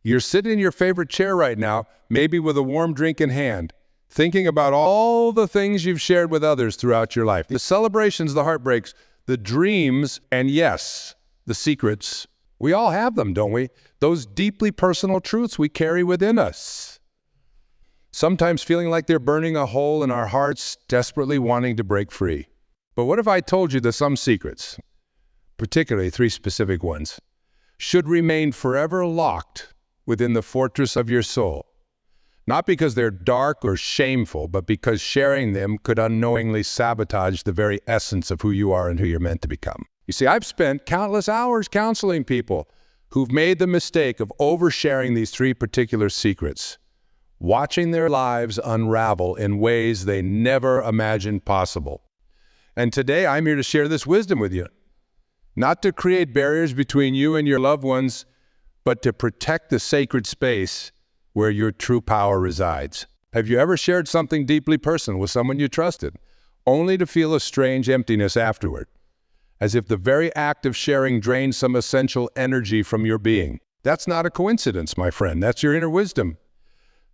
You're sitting in your favorite chair right now, maybe with a warm drink in hand, thinking about all the things you've shared with others throughout your life. The celebrations, the heartbreaks, the dreams, and yes, the secrets. We all have them, don't we? Those deeply personal truths we carry within us. Sometimes feeling like they're burning a hole in our hearts, desperately wanting to break free. But what if I told you that some secrets, particularly 3 specific ones, should remain forever locked within the fortress of your soul? Not because they're dark or shameful, but because sharing them could unknowingly sabotage the very essence of who you are and who you're meant to become. You see, I've spent countless hours counseling people who've made the mistake of oversharing these 3 particular secrets, watching their lives unravel in ways they never imagined possible. And today I'm here to share this wisdom with you, not to create barriers between you and your loved ones, but to protect the sacred space where your true power resides. Have you ever shared something deeply personal with someone you trusted, only to feel a strange emptiness afterward, as if the very act of sharing drained some essential energy from your being? That's not a coincidence, my friend. That's your inner wisdom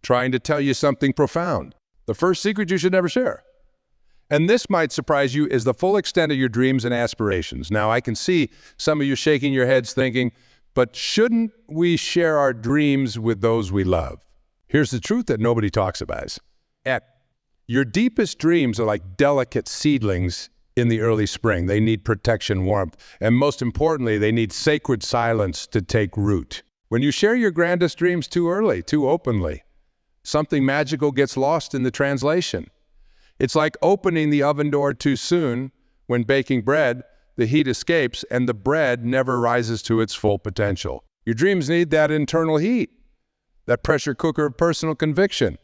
trying to tell you something profound. The first secret you should never share. And this might surprise you, is the full extent of your dreams and aspirations. Now, I can see some of you shaking your heads thinking, but shouldn't we share our dreams with those we love? Here's the truth that nobody talks about. Your deepest dreams are like delicate seedlings in the early spring. They need protection, warmth, and most importantly, they need sacred silence to take root. When you share your grandest dreams too early, too openly, something magical gets lost in the translation. It's like opening the oven door too soon. When baking bread, the heat escapes and the bread never rises to its full potential. Your dreams need that internal heat, that pressure cooker of personal conviction,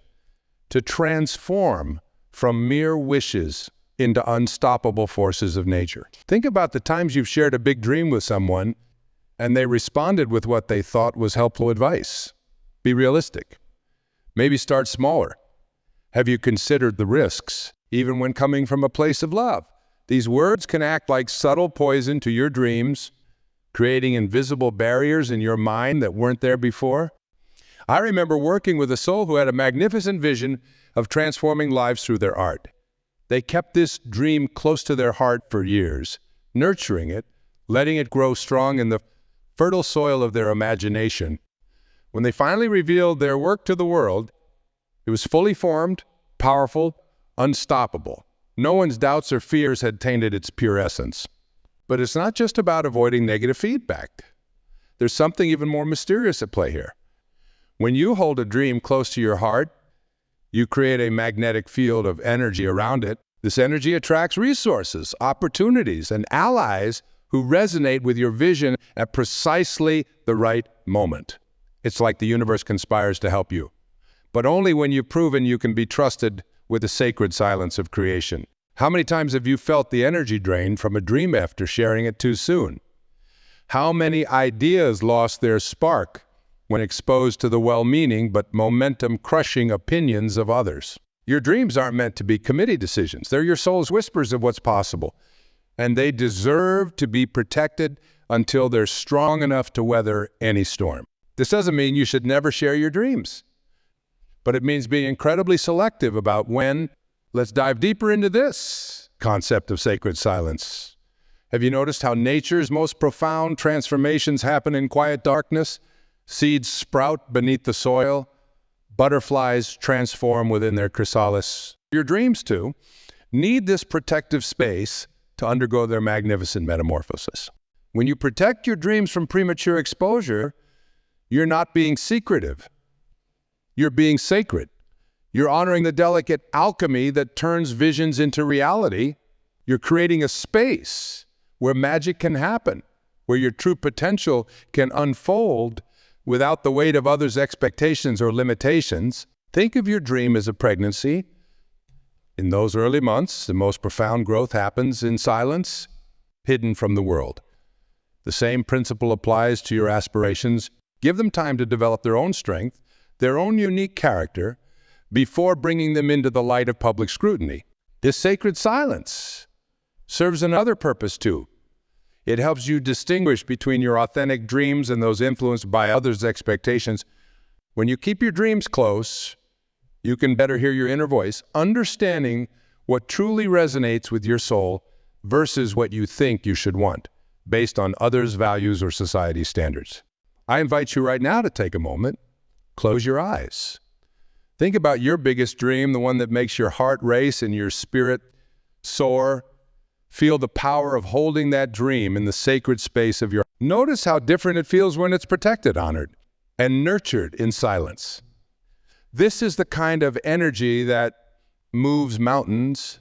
to transform from mere wishes into unstoppable forces of nature. Think about the times you've shared a big dream with someone and they responded with what they thought was helpful advice. Be realistic. Maybe start smaller. Have you considered the risks, even when coming from a place of love? These words can act like subtle poison to your dreams, creating invisible barriers in your mind that weren't there before. I remember working with a soul who had a magnificent vision of transforming lives through their art. They kept this dream close to their heart for years, nurturing it, letting it grow strong in the fertile soil of their imagination. When they finally revealed their work to the world, it was fully formed, powerful, unstoppable. No one's doubts or fears had tainted its pure essence. But it's not just about avoiding negative feedback. There's something even more mysterious at play here. When you hold a dream close to your heart, you create a magnetic field of energy around it. This energy attracts resources, opportunities, and allies who resonate with your vision at precisely the right moment. It's like the universe conspires to help you, but only when you've proven you can be trusted with the sacred silence of creation. How many times have you felt the energy drain from a dream after sharing it too soon? How many ideas lost their spark when exposed to the well-meaning but momentum-crushing opinions of others? Your dreams aren't meant to be committee decisions. They're your soul's whispers of what's possible, and they deserve to be protected until they're strong enough to weather any storm. This doesn't mean you should never share your dreams, but it means being incredibly selective about when. Let's dive deeper into this concept of sacred silence. Have you noticed how nature's most profound transformations happen in quiet darkness? Seeds sprout beneath the soil. Butterflies transform within their chrysalis. Your dreams, too, need this protective space to undergo their magnificent metamorphosis. When you protect your dreams from premature exposure, you're not being secretive. You're being sacred. You're honoring the delicate alchemy that turns visions into reality. You're creating a space where magic can happen, where your true potential can unfold without the weight of others' expectations or limitations. Think of your dream as a pregnancy. In those early months, the most profound growth happens in silence, hidden from the world. The same principle applies to your aspirations. Give them time to develop their own strength, their own unique character, before bringing them into the light of public scrutiny. This sacred silence serves another purpose too. It helps you distinguish between your authentic dreams and those influenced by others' expectations. When you keep your dreams close, you can better hear your inner voice, understanding what truly resonates with your soul versus what you think you should want, based on others' values or society's standards. I invite you right now to take a moment, close your eyes. Think about your biggest dream, the one that makes your heart race and your spirit soar. Feel the power of holding that dream in the sacred space of your... Notice how different it feels when it's protected, honored, and nurtured in silence. This is the kind of energy that moves mountains,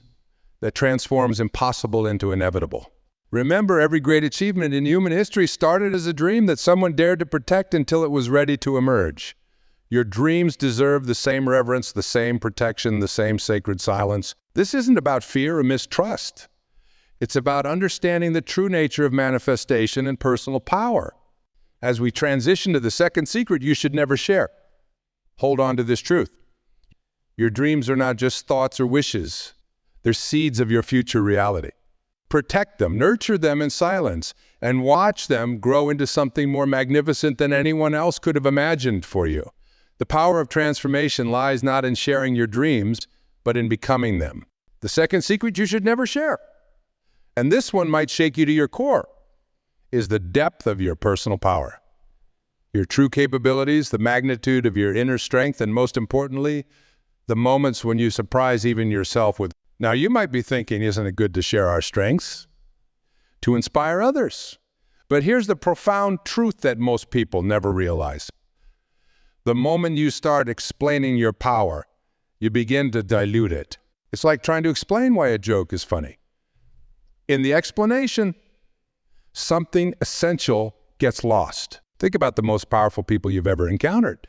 that transforms impossible into inevitable. Remember, every great achievement in human history started as a dream that someone dared to protect until it was ready to emerge. Your dreams deserve the same reverence, the same protection, the same sacred silence. This isn't about fear or mistrust. It's about understanding the true nature of manifestation and personal power. As we transition to the second secret you should never share, hold on to this truth. Your dreams are not just thoughts or wishes. They're seeds of your future reality. Protect them, nurture them in silence, and watch them grow into something more magnificent than anyone else could have imagined for you. The power of transformation lies not in sharing your dreams, but in becoming them. The second secret you should never share, and this one might shake you to your core, is the depth of your personal power. Your true capabilities, the magnitude of your inner strength, and most importantly, the moments when you surprise even yourself with... Now, you might be thinking, isn't it good to share our strengths? To inspire others. But here's the profound truth that most people never realize. The moment you start explaining your power, you begin to dilute it. It's like trying to explain why a joke is funny. In the explanation, something essential gets lost. Think about the most powerful people you've ever encountered.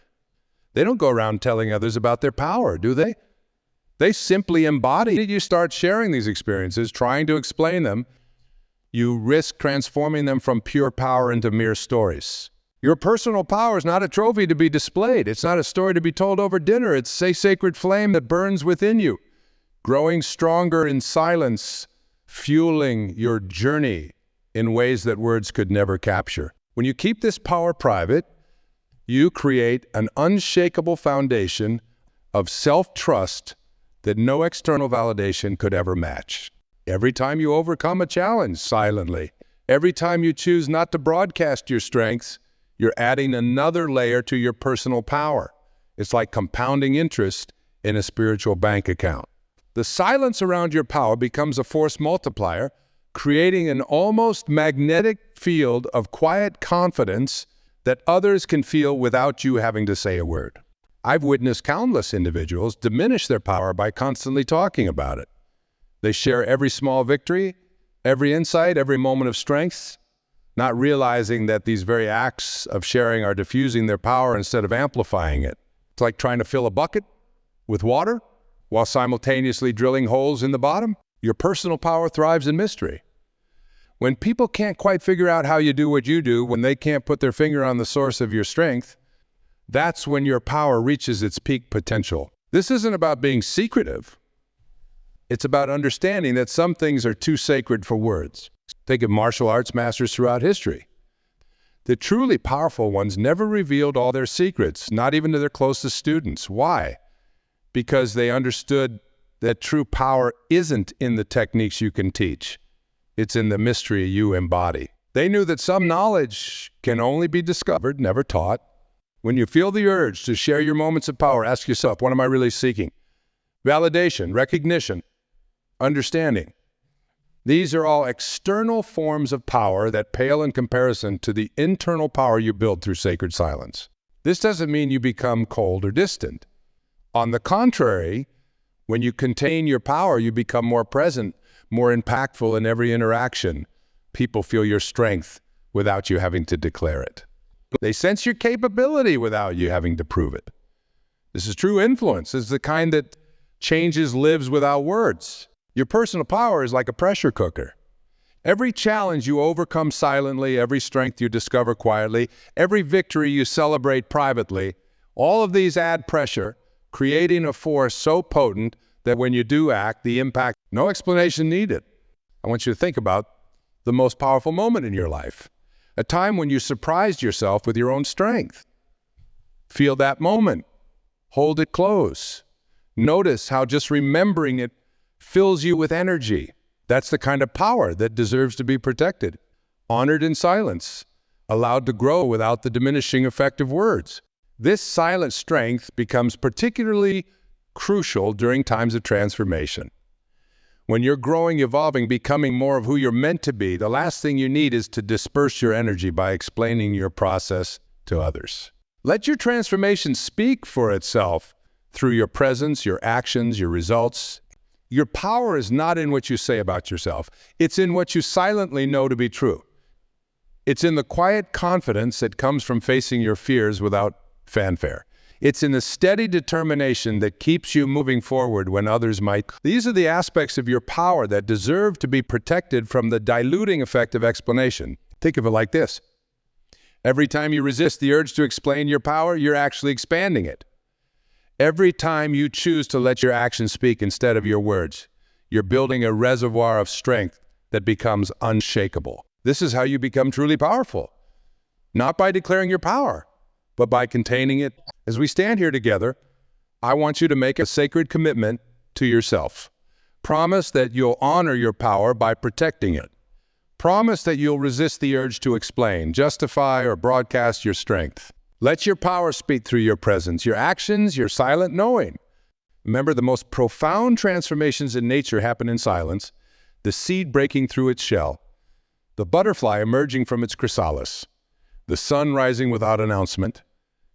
They don't go around telling others about their power, do they? They simply embody it. You start sharing these experiences, trying to explain them, you risk transforming them from pure power into mere stories. Your personal power is not a trophy to be displayed. It's not a story to be told over dinner. It's a sacred flame that burns within you, growing stronger in silence, fueling your journey in ways that words could never capture. When you keep this power private, you create an unshakable foundation of self-trust that no external validation could ever match. Every time you overcome a challenge silently, every time you choose not to broadcast your strengths, you're adding another layer to your personal power. It's like compounding interest in a spiritual bank account. The silence around your power becomes a force multiplier, creating an almost magnetic field of quiet confidence that others can feel without you having to say a word. I've witnessed countless individuals diminish their power by constantly talking about it. They share every small victory, every insight, every moment of strength, not realizing that these very acts of sharing are diffusing their power instead of amplifying it. It's like trying to fill a bucket with water while simultaneously drilling holes in the bottom. Your personal power thrives in mystery. When people can't quite figure out how you do what you do, when they can't put their finger on the source of your strength, that's when your power reaches its peak potential. This isn't about being secretive. It's about understanding that some things are too sacred for words. Think of martial arts masters throughout history. The truly powerful ones never revealed all their secrets, not even to their closest students. Why? Because they understood that true power isn't in the techniques you can teach. It's in the mystery you embody. They knew that some knowledge can only be discovered, never taught. When you feel the urge to share your moments of power, ask yourself, what am I really seeking? Validation, recognition, understanding. These are all external forms of power that pale in comparison to the internal power you build through sacred silence. This doesn't mean you become cold or distant. On the contrary, when you contain your power, you become more present, more impactful in every interaction. People feel your strength without you having to declare it. They sense your capability without you having to prove it. This is true influence. It's the kind that changes lives without words. Your personal power is like a pressure cooker. Every challenge you overcome silently, every strength you discover quietly, every victory you celebrate privately, all of these add pressure, creating a force so potent that when you do act, the impact, no explanation needed. I want you to think about the most powerful moment in your life, a time when you surprised yourself with your own strength. Feel that moment. Hold it close. Notice how just remembering it fills you with energy. That's the kind of power that deserves to be protected, honored in silence, allowed to grow without the diminishing effect of words. This silent strength becomes particularly crucial during times of transformation. When you're growing, evolving, becoming more of who you're meant to be, the last thing you need is to disperse your energy by explaining your process to others. Let your transformation speak for itself through your presence, your actions, your results. Your power is not in what you say about yourself. It's in what you silently know to be true. It's in the quiet confidence that comes from facing your fears without fanfare. It's in the steady determination that keeps you moving forward when others might. These are the aspects of your power that deserve to be protected from the diluting effect of explanation. Think of it like this. Every time you resist the urge to explain your power, you're actually expanding it. Every time you choose to let your actions speak instead of your words, you're building a reservoir of strength that becomes unshakable. This is how you become truly powerful. Not by declaring your power, but by containing it. As we stand here together, I want you to make a sacred commitment to yourself. Promise that you'll honor your power by protecting it. Promise that you'll resist the urge to explain, justify, or broadcast your strength. Let your power speak through your presence, your actions, your silent knowing. Remember, the most profound transformations in nature happen in silence, the seed breaking through its shell, the butterfly emerging from its chrysalis, the sun rising without announcement.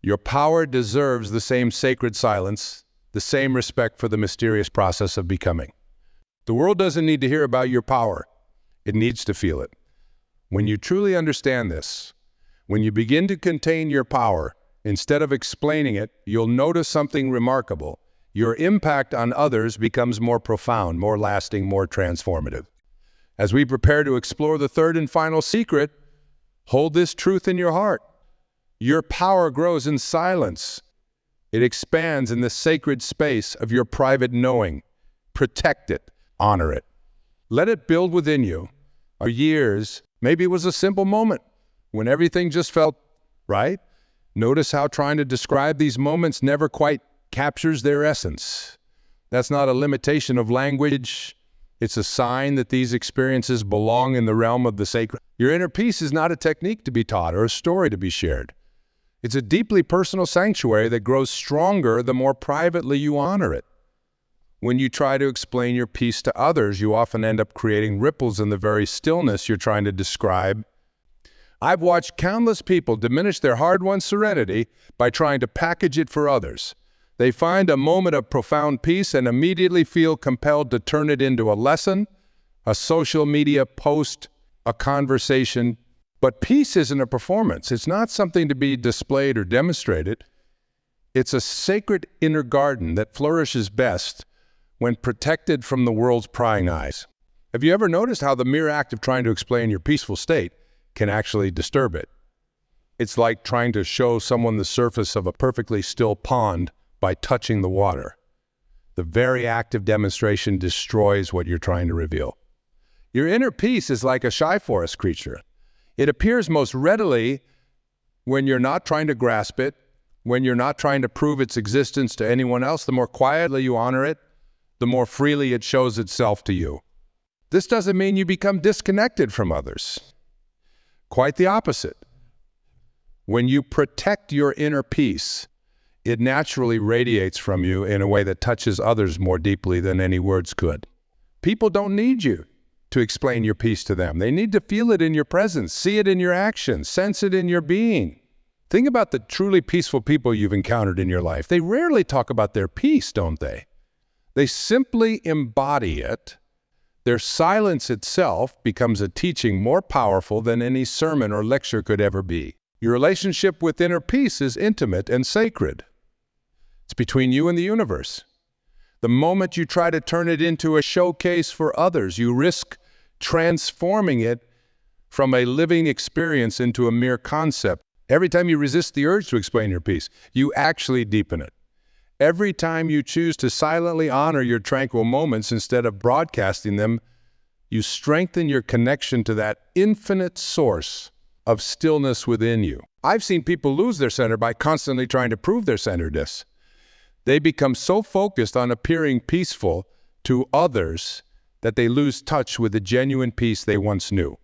Your power deserves the same sacred silence, the same respect for the mysterious process of becoming. The world doesn't need to hear about your power. It needs to feel it. When you truly understand this, when you begin to contain your power, instead of explaining it, you'll notice something remarkable. Your impact on others becomes more profound, more lasting, more transformative. As we prepare to explore the third and final secret, hold this truth in your heart. Your power grows in silence. It expands in the sacred space of your private knowing. Protect it. Honor it. Let it build within you. For years, maybe it was a simple moment when everything just felt right. Notice how trying to describe these moments never quite captures their essence. That's not a limitation of language. It's a sign that these experiences belong in the realm of the sacred. Your inner peace is not a technique to be taught or a story to be shared. It's a deeply personal sanctuary that grows stronger the more privately you honor it. When you try to explain your peace to others, you often end up creating ripples in the very stillness you're trying to describe. I've watched countless people diminish their hard-won serenity by trying to package it for others. They find a moment of profound peace and immediately feel compelled to turn it into a lesson, a social media post, a conversation. But peace isn't a performance. It's not something to be displayed or demonstrated. It's a sacred inner garden that flourishes best when protected from the world's prying eyes. Have you ever noticed how the mere act of trying to explain your peaceful state can actually disturb it? It's like trying to show someone the surface of a perfectly still pond by touching the water. The very act of demonstration destroys what you're trying to reveal. Your inner peace is like a shy forest creature. It appears most readily when you're not trying to grasp it, when you're not trying to prove its existence to anyone else. The more quietly you honor it, the more freely it shows itself to you. This doesn't mean you become disconnected from others. Quite the opposite. When you protect your inner peace, it naturally radiates from you in a way that touches others more deeply than any words could. People don't need you to explain your peace to them. They need to feel it in your presence, see it in your actions, sense it in your being. Think about the truly peaceful people you've encountered in your life. They rarely talk about their peace, don't they? They simply embody it. Their silence itself becomes a teaching more powerful than any sermon or lecture could ever be. Your relationship with inner peace is intimate and sacred. It's between you and the universe. The moment you try to turn it into a showcase for others, you risk transforming it from a living experience into a mere concept. Every time you resist the urge to explain your peace, you actually deepen it. Every time you choose to silently honor your tranquil moments instead of broadcasting them, You strengthen your connection to that infinite source of stillness within you. I've seen people lose their center by constantly trying to prove their centeredness. They become so focused on appearing peaceful to others that they lose touch with the genuine peace they once knew.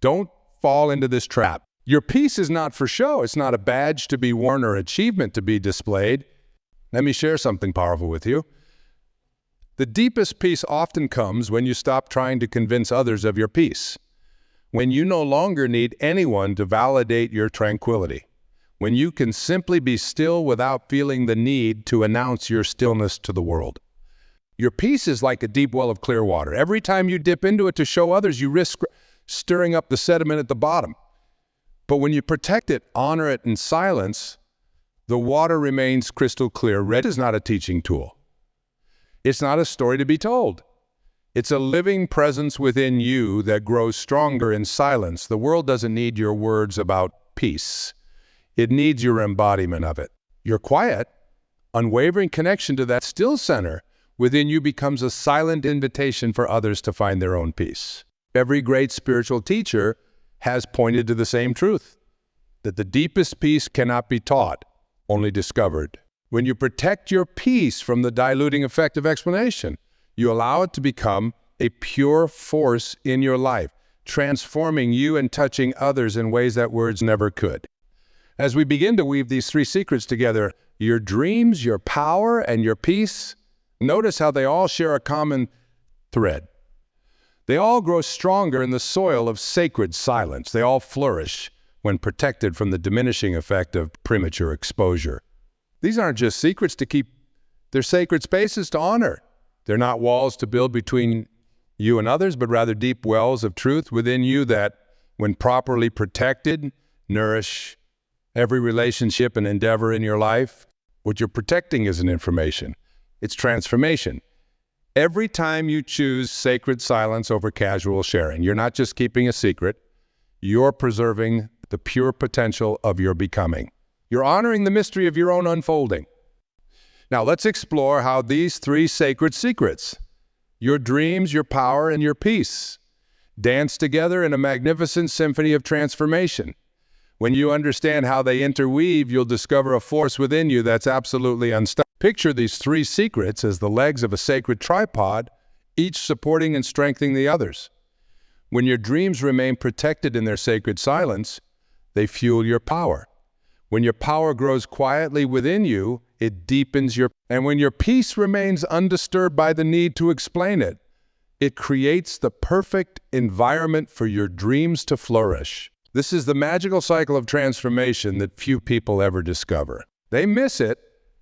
Don't fall into this trap. Your peace is not for show. It's not a badge to be worn or achievement to be displayed. Let me share something powerful with you. The deepest peace often comes when you stop trying to convince others of your peace, when you no longer need anyone to validate your tranquility, when you can simply be still without feeling the need to announce your stillness to the world. Your peace is like a deep well of clear water. Every time you dip into it to show others, you risk stirring up the sediment at the bottom. But when you protect it, honor it in silence, the water remains crystal clear. Red is not a teaching tool. It's not a story to be told. It's a living presence within you that grows stronger in silence. The world doesn't need your words about peace. It needs your embodiment of it. Your quiet, unwavering connection to that still center within you becomes a silent invitation for others to find their own peace. Every great spiritual teacher has pointed to the same truth, that the deepest peace cannot be taught, only discovered. When you protect your peace from the diluting effect of explanation, you allow it to become a pure force in your life, transforming you and touching others in ways that words never could. As we begin to weave these three secrets together, your dreams, your power, and your peace, notice how they all share a common thread. They all grow stronger in the soil of sacred silence. They all flourish when protected from the diminishing effect of premature exposure. These aren't just secrets to keep, they're sacred spaces to honor. They're not walls to build between you and others, but rather deep wells of truth within you that, when properly protected, nourish every relationship and endeavor in your life. What you're protecting isn't information, it's transformation. Every time you choose sacred silence over casual sharing, you're not just keeping a secret, you're preserving the pure potential of your becoming. You're honoring the mystery of your own unfolding. Now let's explore how these three sacred secrets, your dreams, your power, and your peace, dance together in a magnificent symphony of transformation. When you understand how they interweave, you'll discover a force within you that's absolutely unstoppable. Picture these three secrets as the legs of a sacred tripod, each supporting and strengthening the others. When your dreams remain protected in their sacred silence, they fuel your power. When your power grows quietly within you, it deepens and when your peace remains undisturbed by the need to explain it, it creates the perfect environment for your dreams to flourish. This is the magical cycle of transformation that few people ever discover. They miss it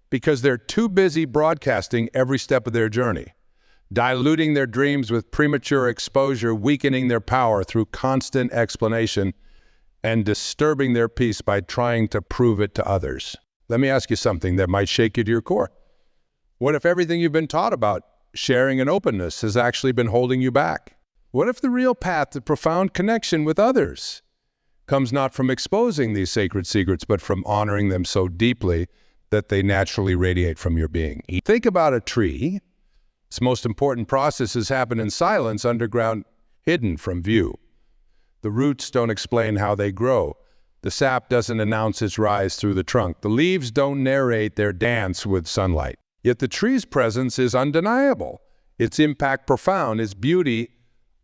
because they're too busy broadcasting every step of their journey, diluting their dreams with premature exposure, weakening their power through constant explanation, and disturbing their peace by trying to prove it to others. Let me ask you something that might shake you to your core. What if everything you've been taught about sharing and openness has actually been holding you back? What if the real path to profound connection with others comes not from exposing these sacred secrets, but from honoring them so deeply that they naturally radiate from your being? Think about a tree. Its most important processes happen in silence, underground, hidden from view. The roots don't explain how they grow. The sap doesn't announce its rise through the trunk. The leaves don't narrate their dance with sunlight. Yet the tree's presence is undeniable. Its impact profound, its beauty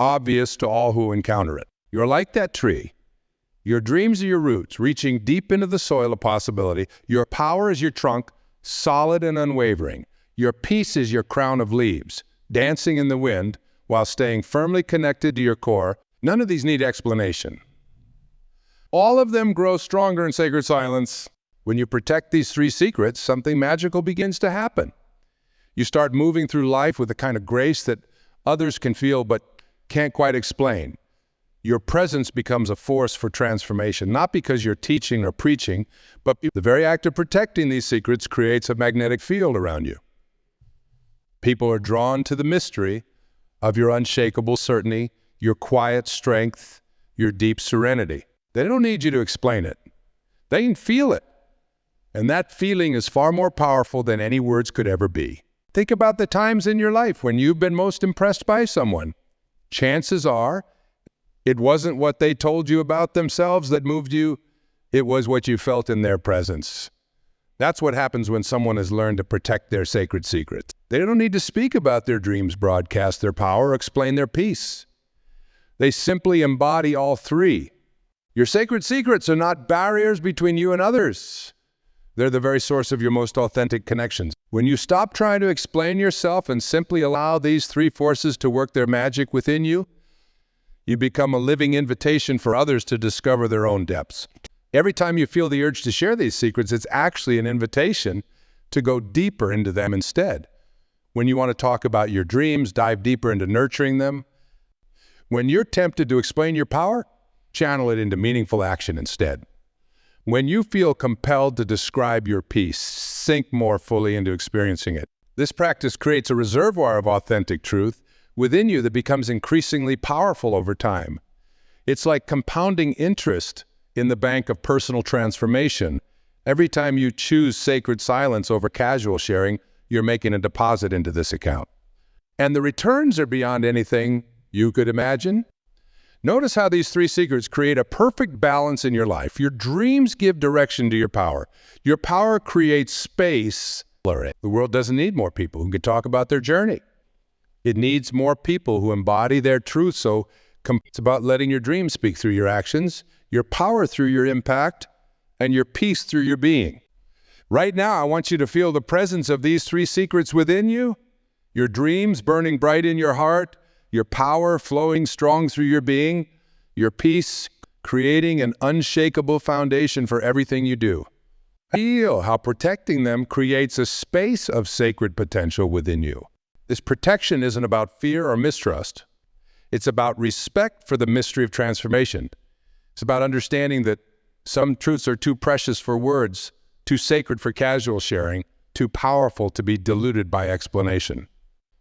obvious to all who encounter it. You're like that tree. Your dreams are your roots, reaching deep into the soil of possibility. Your power is your trunk, solid and unwavering. Your peace is your crown of leaves, dancing in the wind while staying firmly connected to your core. None of these need explanation. All of them grow stronger in sacred silence. When you protect these three secrets, something magical begins to happen. You start moving through life with a kind of grace that others can feel but can't quite explain. Your presence becomes a force for transformation, not because you're teaching or preaching, but the very act of protecting these secrets creates a magnetic field around you. People are drawn to the mystery of your unshakable certainty, your quiet strength, your deep serenity. They don't need you to explain it. They can feel it. And that feeling is far more powerful than any words could ever be. Think about the times in your life when you've been most impressed by someone. chances are it wasn't what they told you about themselves that moved you. It was what you felt in their presence. That's what happens when someone has learned to protect their sacred secrets. They don't need to speak about their dreams, broadcast their power, or explain their peace. They simply embody all three. Your sacred secrets are not barriers between you and others. They're the very source of your most authentic connections. When you stop trying to explain yourself and simply allow these three forces to work their magic within you, you become a living invitation for others to discover their own depths. Every time you feel the urge to share these secrets, it's actually an invitation to go deeper into them instead. When you want to talk about your dreams, dive deeper into nurturing them. When you're tempted to explain your power, channel it into meaningful action instead. When you feel compelled to describe your peace, sink more fully into experiencing it. This practice creates a reservoir of authentic truth within you that becomes increasingly powerful over time. It's like compounding interest in the bank of personal transformation. Every time you choose sacred silence over casual sharing, you're making a deposit into this account. And the returns are beyond anything you could imagine. Notice how these three secrets create a perfect balance in your life. Your dreams give direction to your power. Your power creates space. The world doesn't need more people who can talk about their journey. It needs more people who embody their truth. So it's about letting your dreams speak through your actions, your power through your impact, and your peace through your being. Right now, I want you to feel the presence of these three secrets within you, your dreams burning bright in your heart, your power flowing strong through your being, your peace creating an unshakable foundation for everything you do. Feel how protecting them creates a space of sacred potential within you. This protection isn't about fear or mistrust. It's about respect for the mystery of transformation. It's about understanding that some truths are too precious for words, too sacred for casual sharing, too powerful to be diluted by explanation.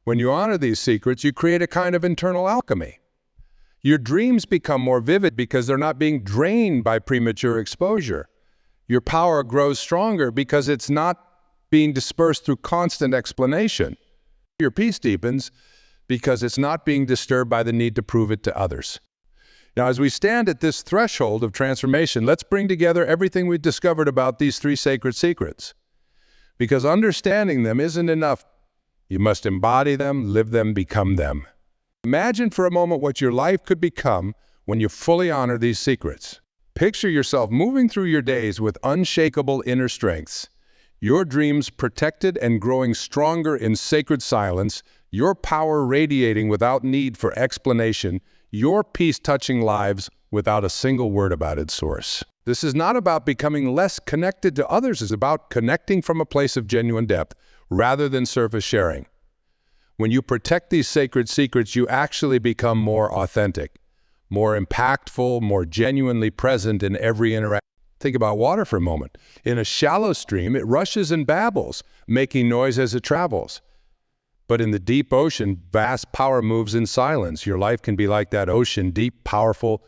When you honor these secrets, you create a kind of internal alchemy. Your dreams become more vivid because they're not being drained by premature exposure. Your power grows stronger because it's not being dispersed through constant explanation. Your peace deepens because it's not being disturbed by the need to prove it to others. Now, as we stand at this threshold of transformation, let's bring together everything we've discovered about these three sacred secrets. Because understanding them isn't enough. You must embody them, live them, become them. Imagine for a moment what your life could become when you fully honor these secrets. Picture yourself moving through your days with unshakable inner strengths, your dreams protected and growing stronger in sacred silence, your power radiating without need for explanation, your peace touching lives without a single word about its source. This is not about becoming less connected to others. It's about connecting from a place of genuine depth rather than surface sharing. When you protect these sacred secrets, you actually become more authentic, more impactful, more genuinely present in every interaction. Think about water for a moment. In a shallow stream, it rushes and babbles, making noise as it travels. But in the deep ocean, vast power moves in silence. Your life can be like that ocean, deep, powerful,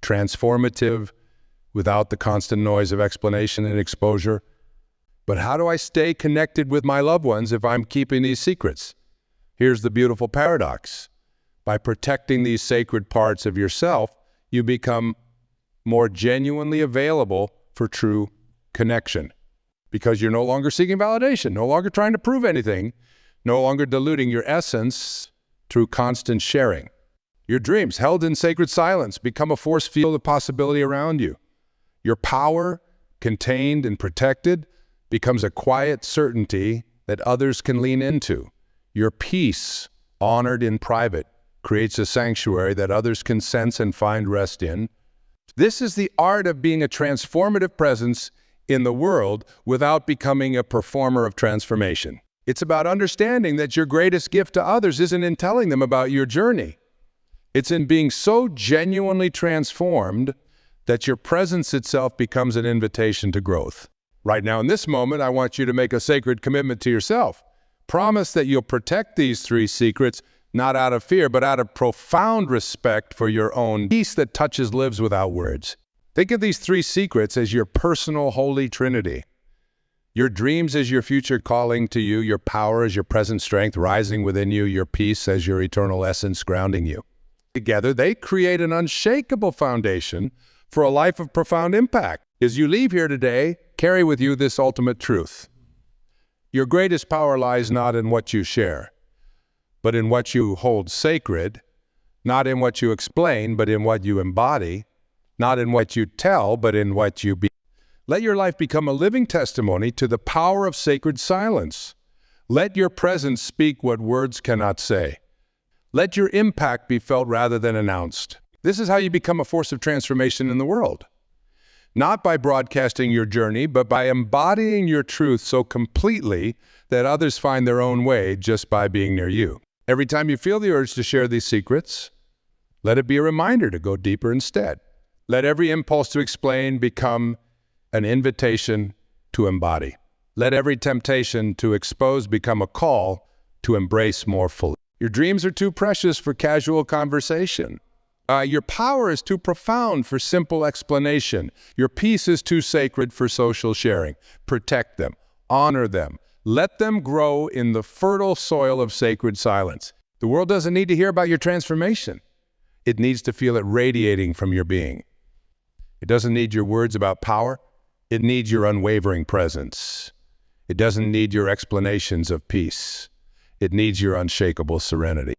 transformative, without the constant noise of explanation and exposure. But how do I stay connected with my loved ones if I'm keeping these secrets? Here's the beautiful paradox. By protecting these sacred parts of yourself, you become more genuinely available for true connection. Because you're no longer seeking validation, no longer trying to prove anything, no longer diluting your essence through constant sharing. Your dreams, held in sacred silence, become a force field of possibility around you. Your power, contained and protected, becomes a quiet certainty that others can lean into. Your peace, honored in private, creates a sanctuary that others can sense and find rest in. This is the art of being a transformative presence in the world without becoming a performer of transformation. It's about understanding that your greatest gift to others isn't in telling them about your journey. It's in being so genuinely transformed that your presence itself becomes an invitation to growth. Right now, in this moment, I want you to make a sacred commitment to yourself. Promise that you'll protect these three secrets, not out of fear, but out of profound respect for your own peace that touches lives without words. Think of these three secrets as your personal holy trinity. Your dreams as your future calling to you, your power as your present strength rising within you, your peace as your eternal essence grounding you. Together, they create an unshakable foundation for a life of profound impact. As you leave here today, carry with you this ultimate truth. Your greatest power lies not in what you share, but in what you hold sacred, not in what you explain, but in what you embody, not in what you tell, but in what you be. Let your life become a living testimony to the power of sacred silence. Let your presence speak what words cannot say. Let your impact be felt rather than announced. This is how you become a force of transformation in the world. Not by broadcasting your journey, but by embodying your truth so completely that others find their own way just by being near you. Every time you feel the urge to share these secrets, let it be a reminder to go deeper instead. Let every impulse to explain become an invitation to embody. Let every temptation to expose become a call to embrace more fully. Your dreams are too precious for casual conversation. Your power is too profound for simple explanation. Your peace is too sacred for social sharing. Protect them. Honor them. Let them grow in the fertile soil of sacred silence. The world doesn't need to hear about your transformation. It needs to feel it radiating from your being. It doesn't need your words about power. It needs your unwavering presence. It doesn't need your explanations of peace. It needs your unshakable serenity.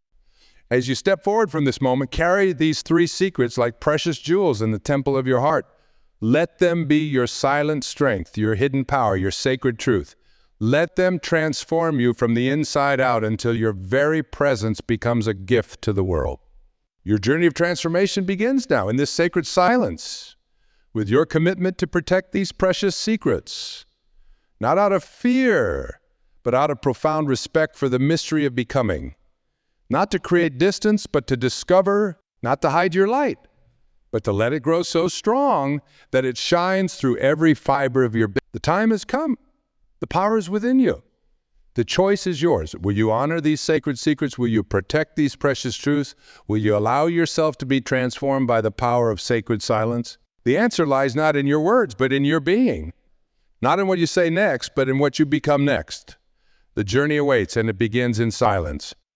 As you step forward from this moment, carry these 3 secrets like precious jewels in the temple of your heart. Let them be your silent strength, your hidden power, your sacred truth. Let them transform you from the inside out until your very presence becomes a gift to the world. Your journey of transformation begins now in this sacred silence, with your commitment to protect these precious secrets, not out of fear, but out of profound respect for the mystery of becoming. Not to create distance, but to discover, not to hide your light, but to let it grow so strong that it shines through every fiber of your being. The time has come. The power is within you. The choice is yours. Will you honor these sacred secrets? Will you protect these precious truths? Will you allow yourself to be transformed by the power of sacred silence? The answer lies not in your words, but in your being. Not in what you say next, but in what you become next. The journey awaits, and it begins in silence.